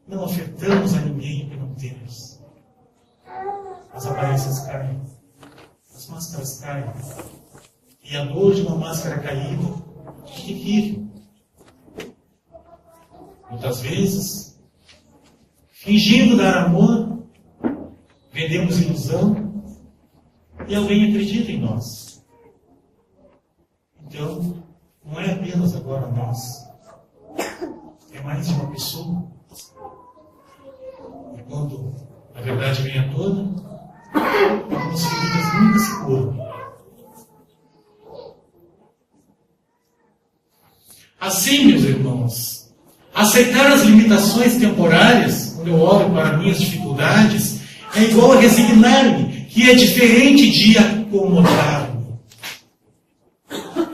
Não ofertamos a ninguém o que não temos. As aparências caem, as máscaras caem, e a dor de uma máscara caída é terrível. Muitas vezes, fingindo dar amor, vendemos ilusão e alguém acredita em nós. Então, não é apenas agora nós, é mais de uma pessoa. E quando a verdade vem à tona, algumas feridas nunca se curam. Assim, meus irmãos, aceitar as limitações temporárias, quando eu olho para minhas dificuldades, é igual a resignar-me, que é diferente de acomodar-me.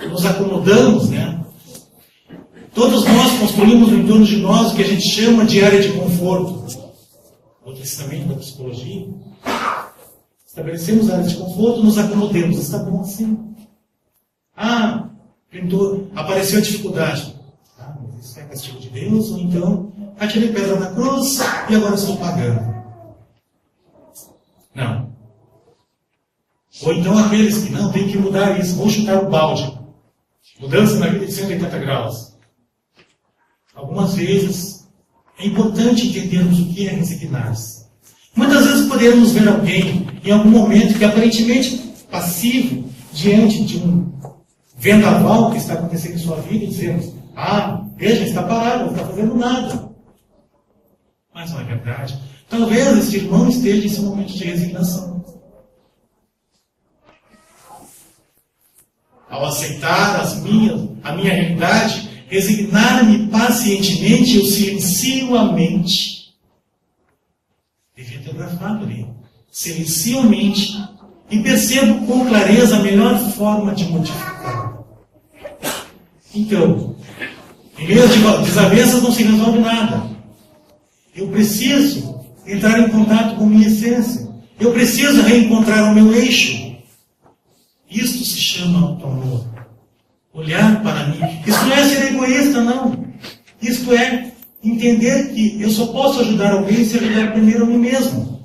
Nos acomodamos, né? Todos nós construímos em torno de nós o que a gente chama de área de conforto. Outro ensinamento da psicologia. Estabelecemos áreas de conforto, nos acomodemos. Está bom assim. Pintor, apareceu a dificuldade. Mas isso é castigo de Deus? Ou então, atirei pedra na cruz e agora estou pagando. Não. Ou então aqueles que não, tem que mudar isso, vou chutar o balde. Mudança na vida de 180 graus. Algumas vezes é importante entendermos o que é resignar-se. Muitas vezes podemos ver alguém em algum momento que aparentemente passivo diante de um vendaval que está acontecendo em sua vida e dizemos, veja, está parado, não está fazendo nada. Mas não é verdade. Talvez esse irmão esteja em seu momento de resignação. Ao aceitar a minha realidade, resignar-me pacientemente, eu silencio a mente. Devia ter gravado ali. Silencio a mente e percebo com clareza a melhor forma de modificar. Então, em meio de desavenças não se resolve nada. Eu preciso entrar em contato com minha essência. Eu preciso reencontrar o meu eixo. Isto se chama auto-amor. Olhar para mim. Isso não é ser egoísta, não. Isto é, entender que eu só posso ajudar alguém se ajudar primeiro a mim mesmo.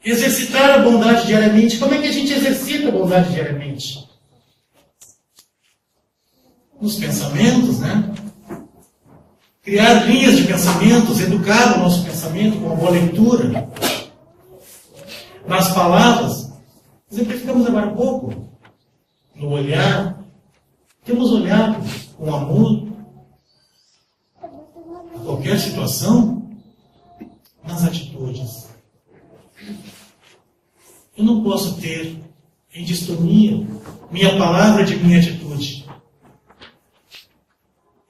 Exercitar a bondade diariamente. Como é que a gente exercita a bondade diariamente? Nos pensamentos, né? Criar linhas de pensamentos, educar o nosso pensamento com uma boa leitura. Nas palavras, exemplificamos agora há pouco. No olhar, temos olhado com amor a qualquer situação. Nas atitudes. Eu não posso ter em distonia minha palavra de minha atitude.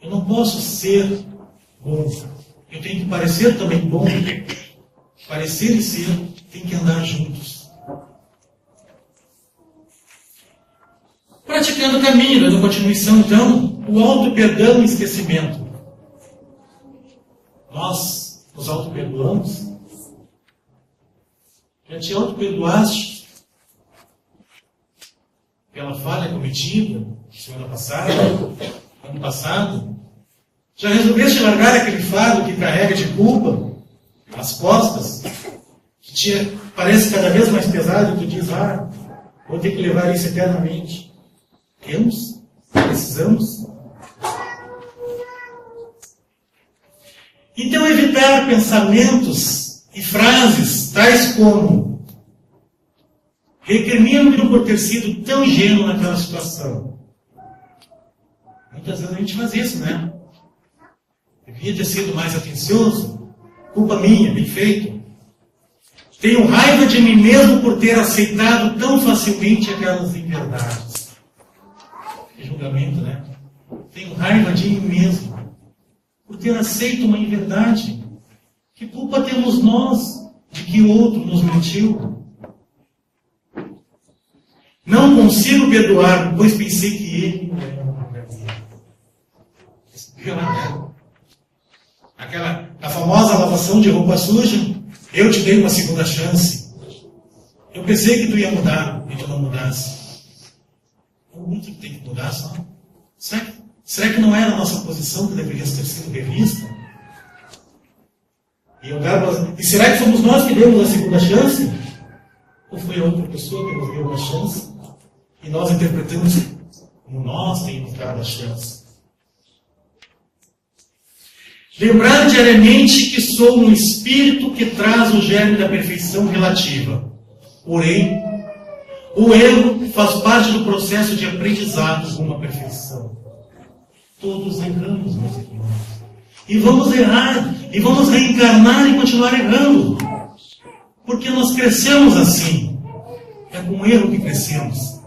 Eu não posso ser bom. Eu tenho que parecer também bom. Parecer e ser tem que andar juntos. Praticando o caminho, dando continuação, então, o auto-perdão e esquecimento. Nós nos auto-perdoamos. Já te auto-perdoaste pela falha cometida semana passada, ano passado? Já resolveste largar aquele fardo que carrega de culpa as costas, que te parece cada vez mais pesado, e tu diz, vou ter que levar isso eternamente? Temos? Precisamos? Então, evitar pensamentos e frases tais como: recrimino-me por ter sido tão ingênuo naquela situação. Muitas vezes a gente faz isso, né? Devia ter sido mais atencioso. Culpa minha, bem feito. Tenho raiva de mim mesmo por ter aceitado tão facilmente aquelas inverdades. Que julgamento, né? Tenho raiva de mim mesmo por ter aceito uma inverdade. Que culpa temos nós de que o outro nos mentiu? Não consigo perdoar, pois pensei que ele não era uma verdadeira. A famosa lavação de roupa suja, eu te dei uma segunda chance. Eu pensei que tu ia mudar e tu não mudasse. O outro que tem que mudar só. Será que não era a nossa posição que deveria ter sido revista? E será que fomos nós que demos a segunda chance? Ou foi a outra pessoa que nos deu uma chance? E nós interpretamos como nós temos dado a chance. Lembrar diariamente que sou um espírito que traz o germe da perfeição relativa. Porém, o erro faz parte do processo de aprendizado rumo à perfeição. Todos erramos, meus irmãos. E vamos errar, e vamos reencarnar e continuar errando. Porque nós crescemos assim. É com o erro que crescemos.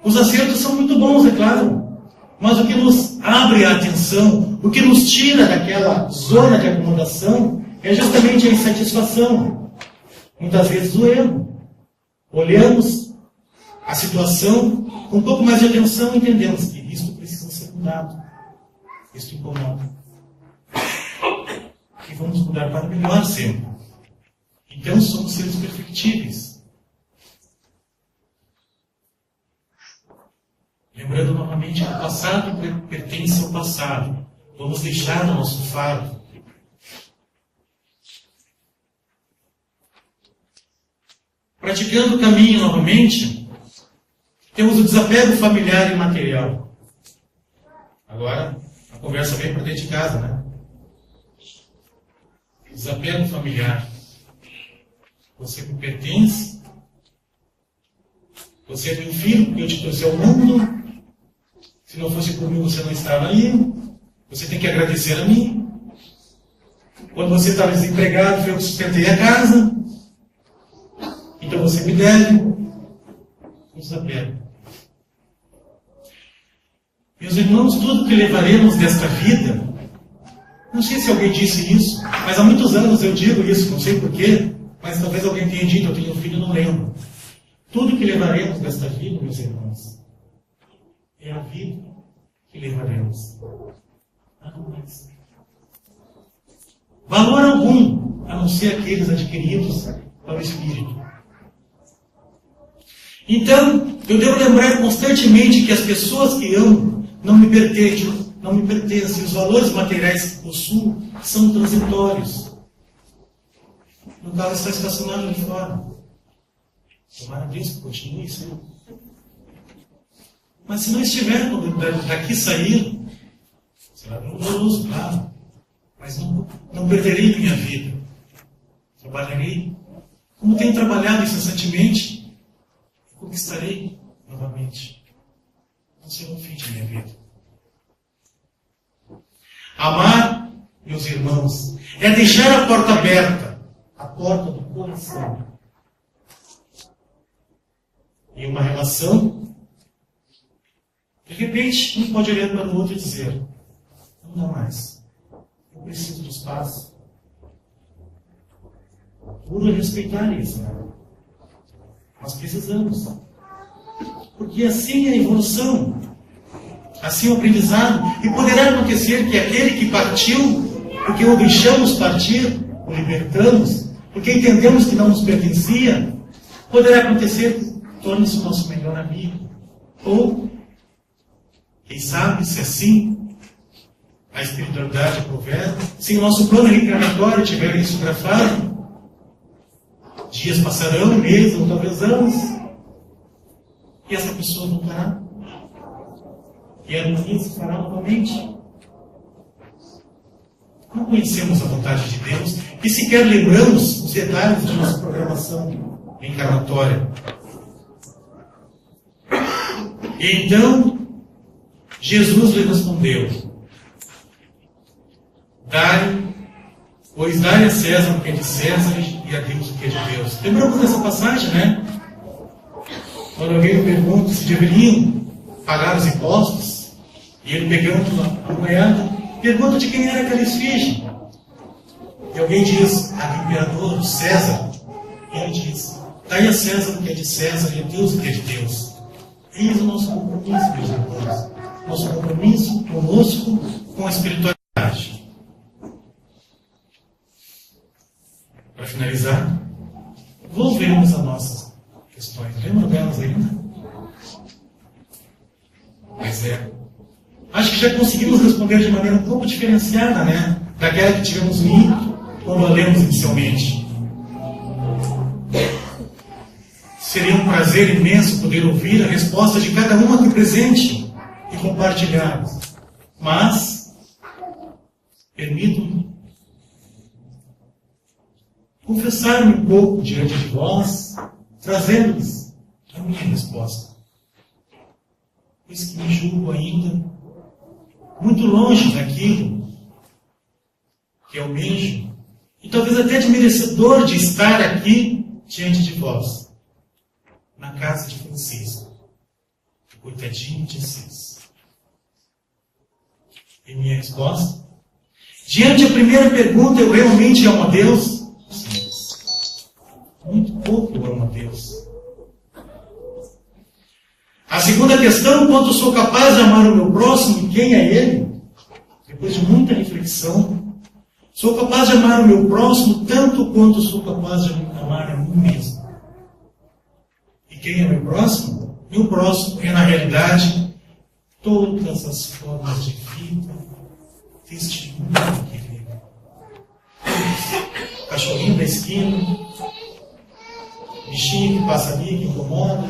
Os acertos são muito bons, é claro. Mas o que nos abre a atenção, o que nos tira daquela zona de acomodação, é justamente a insatisfação. Muitas vezes o erro. Olhamos a situação com um pouco mais de atenção e entendemos que isto precisa ser mudado. Isto incomoda. E vamos mudar para melhor sempre. Então somos seres perfectíveis. Lembrando novamente que o passado pertence ao passado. Vamos deixar o nosso fardo. Praticando o caminho novamente, temos o desapego familiar e material. Agora, a conversa vem para dentro de casa, né? Desapego familiar. Você me pertence. Você é meu filho, porque eu te trouxe ao mundo. Se não fosse por mim, você não estava aí. Você tem que agradecer a mim. Quando você estava desempregado, eu sustentei a casa. Então você me deve. Desapego. Meus irmãos, tudo que levaremos desta vida, não sei se alguém disse isso, mas há muitos anos eu digo isso, não sei porquê, mas talvez alguém tenha dito, eu tenho um filho, não lembro. Tudo que levaremos desta vida, meus irmãos, é a vida que levaremos. Nada mais. Valor algum, a não ser aqueles adquiridos para o Espírito. Então, eu devo lembrar constantemente que as pessoas que amo não me pertence. Os valores materiais que possuo são transitórios. O carro está estacionado ali fora. Tomara a Deus que continue assim. Mas se não estiver, quando daqui sair, será doloroso, claro. Mas não perderei minha vida. Trabalharei como tenho trabalhado incessantemente e conquistarei novamente. Não será o fim de minha vida. Amar, meus irmãos, é deixar a porta aberta, a porta do coração. E uma relação, de repente, um pode olhar para o outro e dizer: não dá mais, eu preciso de espaço. Por respeitar isso, né? Nós precisamos. Porque assim é a evolução, assim é o aprendizado. E poderá acontecer que aquele que partiu, porque o deixamos partir, o libertamos, porque entendemos que não nos pertencia, poderá acontecer que torne-se o nosso melhor amigo. Ou, quem sabe, se assim a espiritualidade prover, se o nosso plano reencarnatório tiver isso grafado, dias passarão, meses ou talvez anos, e essa pessoa voltará. E a harmonia se fará novamente. Não conhecemos a vontade de Deus e sequer lembramos os detalhes de nossa programação encarnatória. E então, Jesus lhe respondeu: pois dai a César o que é de César e a Deus o que é de Deus. Lembramos dessa passagem, né? Quando alguém pergunta se deveriam pagar os impostos, e ele pegando a moeda, pergunta de quem era aquela esfinge. E alguém diz: a do imperador, César. E ele diz: dai a César o que é de César e a Deus o que é de Deus. Eis o nosso compromisso, meus irmãos. Nosso compromisso conosco, com a espiritualidade. Para finalizar, volvemos às nossas questões. Lembram delas ainda? Pois é. Acho que já conseguimos responder de maneira um pouco diferenciada, né? Daquela que tivemos no ímpeto quando a lemos inicialmente. Seria um prazer imenso poder ouvir a resposta de cada um aqui presente e compartilhá-los. Mas, permito-me confessar-me um pouco diante de vós, trazendo-lhes a minha resposta. Pois que me julgo ainda muito longe daquilo que almejo, e talvez até de merecedor de estar aqui diante de vós, na casa de Francisco, coitadinho de Assis. E minha resposta? Diante da primeira pergunta, eu realmente amo a Deus? Muito pouco eu amo a Deus. A segunda questão, quanto sou capaz de amar o meu próximo e quem é ele? Depois de muita reflexão, sou capaz de amar o meu próximo tanto quanto sou capaz de amar a mim mesmo. E quem é meu próximo? Meu próximo é, na realidade, todas as formas de vida deste mundo que vive. Cachorrinho da esquina, bichinho que passa ali, que incomoda,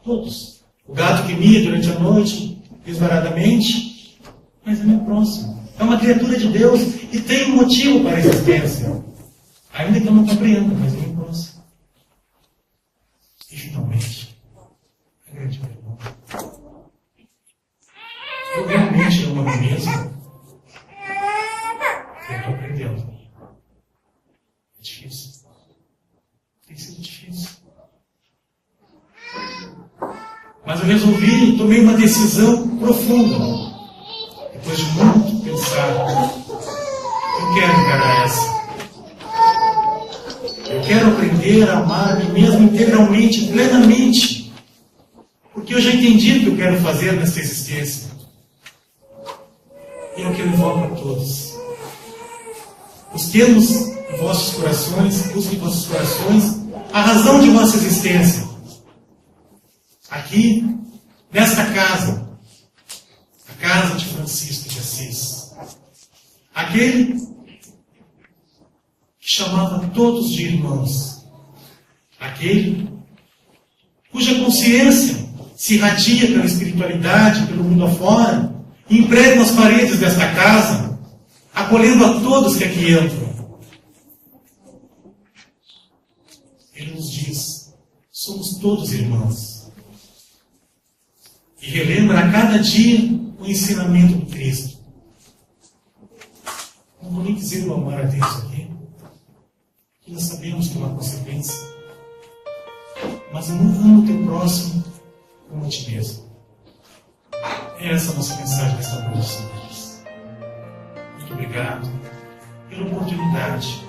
todos. O gato que mia durante a noite, desvaradamente, mas é meu próximo. É uma criatura de Deus e tem um motivo para a existência. Ainda que eu não compreenda, mas é meu próximo. E finalmente, a grande pergunta: eu realmente amo a mim mesmo? Eu estou aprendendo. É difícil. Tem sido difícil. Mas eu resolvi, tomei uma decisão profunda. Depois de muito pensar, eu quero encarar essa. Eu quero aprender a amar a mim mesmo integralmente, plenamente. Porque eu já entendi o que eu quero fazer nessa existência. E é o que eu invoco a todos. Busquemos em vossos corações, busquem em vossos corações a razão de vossa existência. Aqui, nesta casa, casa de Francisco de Assis. Aquele que chamava todos de irmãos. Aquele cuja consciência se irradia pela espiritualidade, pelo mundo afora, e impregna as paredes desta casa, acolhendo a todos que aqui entram. Ele nos diz: somos todos irmãos. E relembra a cada dia o ensinamento do Cristo. Não vou nem dizer o amar a Deus aqui, que nós sabemos que é uma consequência. Mas ama o teu próximo como a ti mesmo. É essa a nossa mensagem desta noite, senhores. Muito obrigado pela oportunidade